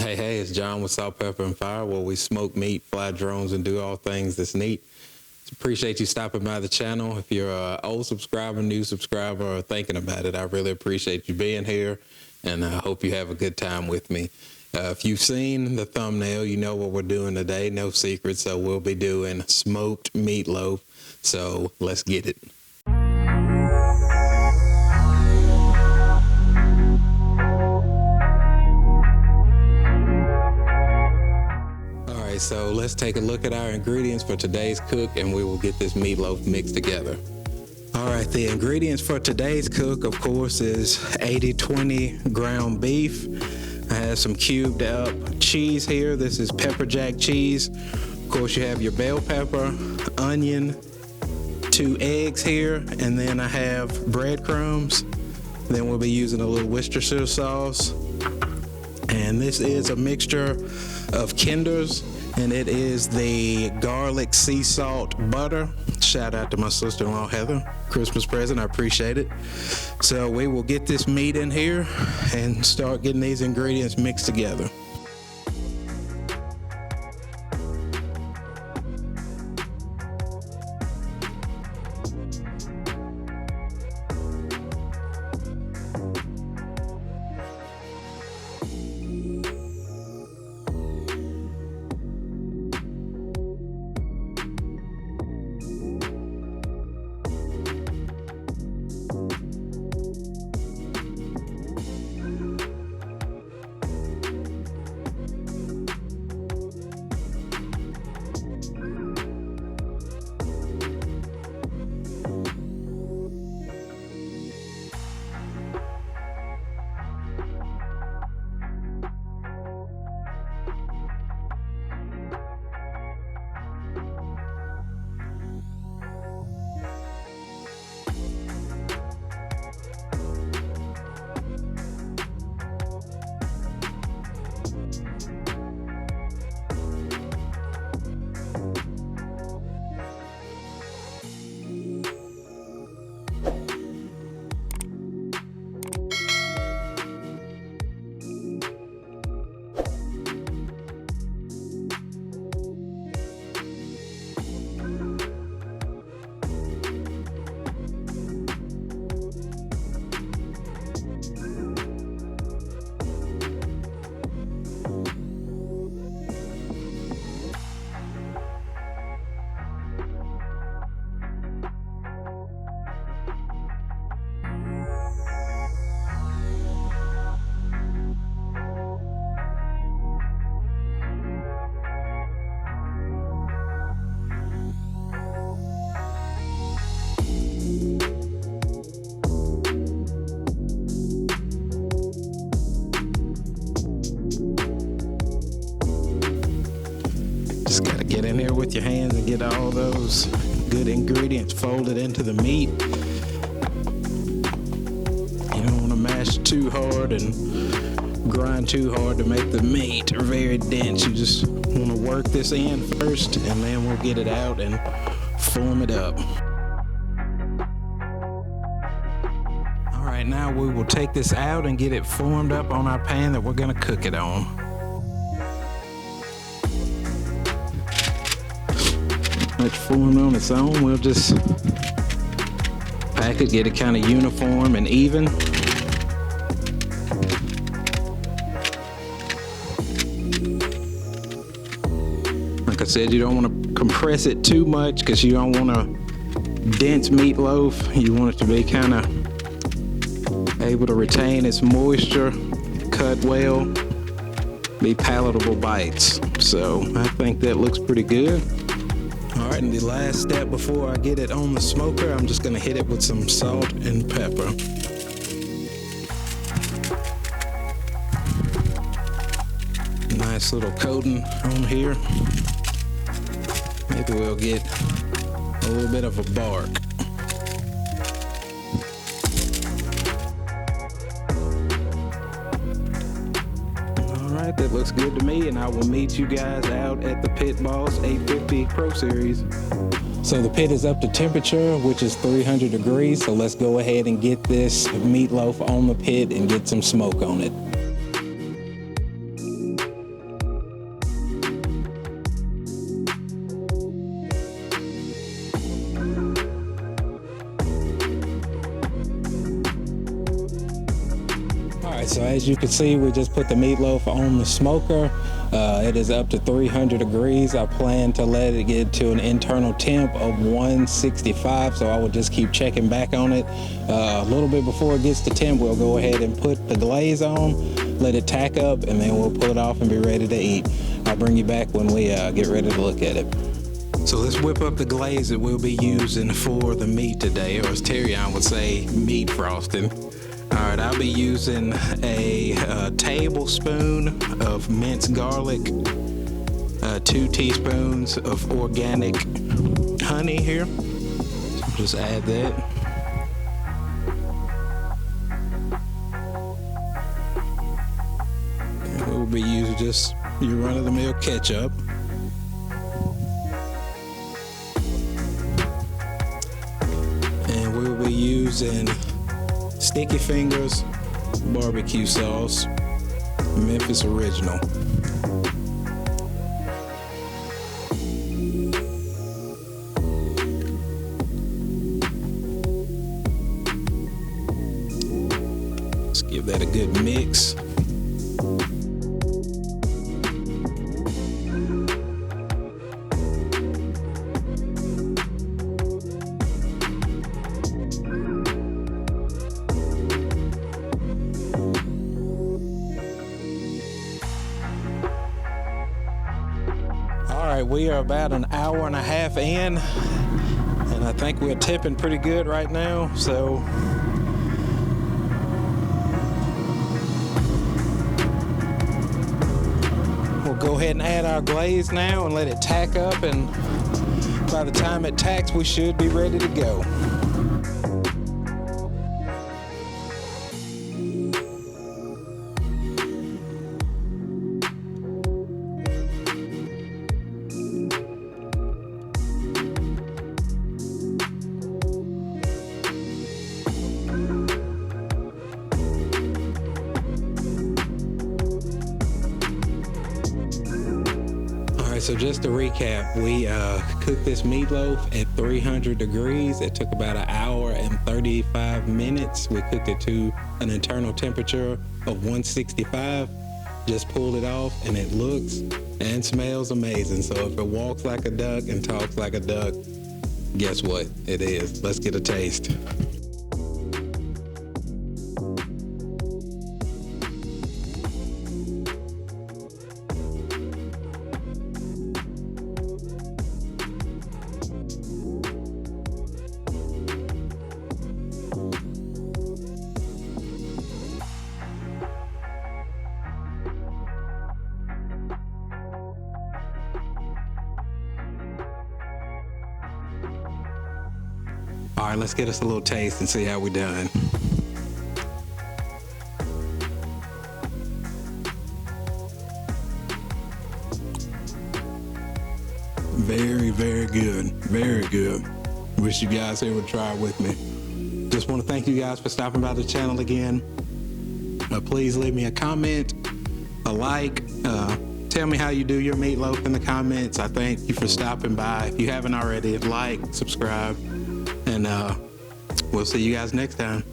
Hey, it's John with Salt, Pepper, and Fire, where we smoke meat, fly drones, and do all things that's neat. Appreciate you stopping by the channel. If you're an old subscriber, new subscriber, or thinking about it, I really appreciate you being here, and I hope you have a good time with me. If you've seen the thumbnail, you know what we're doing today. No secret, so we'll be doing smoked meatloaf. So let's get it. So let's take a look at our ingredients for today's cook, and we will get this meatloaf mixed together. All right, the ingredients for today's cook, of course, is 80-20 ground beef. I have some cubed up cheese here. This is pepper jack cheese. Of course, you have your bell pepper, onion, 2 eggs here, and then I have breadcrumbs. Then we'll be using a little Worcestershire sauce. And this is a mixture of Kinders, and it is the garlic sea salt butter. Shout out to my sister-in-law Heather, Christmas present, I appreciate it. So we will get this meat in here and start getting these ingredients mixed together. Just gotta get in there with your hands and get all those good ingredients folded into the meat. You don't want to mash too hard and grind too hard to make the meat very dense. You just want to work this in first, and then we'll get it out and form it up. All right, now we will take this out and get it formed up on our pan that we're gonna cook it on. Much formed on its own, we'll just pack it, get it kind of uniform and even. Like I said, you don't want to compress it too much because you don't want a dense meatloaf. You want it to be kind of able to retain its moisture, cut well, be palatable bites. So I think that looks pretty good. All right, and the last step before I get it on the smoker, I'm just gonna hit it with some salt and pepper. Nice little coating on here. Maybe we'll get a little bit of a bark. Alright, that looks good to me, and I will meet you guys out at the Pit Boss 850 Pro Series. So the pit is up to temperature, which is 300 degrees, so let's go ahead and get this meatloaf on the pit and get some smoke on it. right, so as you can see, we just put the meatloaf on the smoker. It is up to 300 degrees. I plan to let it get to an internal temp of 165, so I will just keep checking back on it. A little bit before it gets to temp, we'll go ahead and put the glaze on, let it tack up, and then we'll pull it off and be ready to eat. I'll bring you back when we get ready to look at it. So let's whip up the glaze that we'll be using for the meat today, or as Terrion would say, meat frosting. All right, I'll be using a tablespoon of minced garlic, 2 teaspoons of organic honey here. So just add that. And we'll be using just your run-of-the-mill ketchup. And we'll be using Sticky Fingers barbecue sauce, Memphis Original. Let's give that a good mix. All right, we are about an hour and a half in, and I think we're tipping pretty good right now, so we'll go ahead and add our glaze now and let it tack up, and by the time it tacks, we should be ready to go. So just to recap, we cooked this meatloaf at 300 degrees. It took about an hour and 35 minutes. We cooked it to an internal temperature of 165. Just pulled it off, and it looks and smells amazing. So if it walks like a duck and talks like a duck, guess what? It is. Let's get a taste. All right, let's get us a little taste and see how we done. Very, very good. Very good. Wish you guys here would try it with me. Just want to thank you guys for stopping by the channel again. Please leave me a comment, a like. Tell me how you do your meatloaf in the comments. I thank you for stopping by. If you haven't already, like, subscribe, and we'll see you guys next time.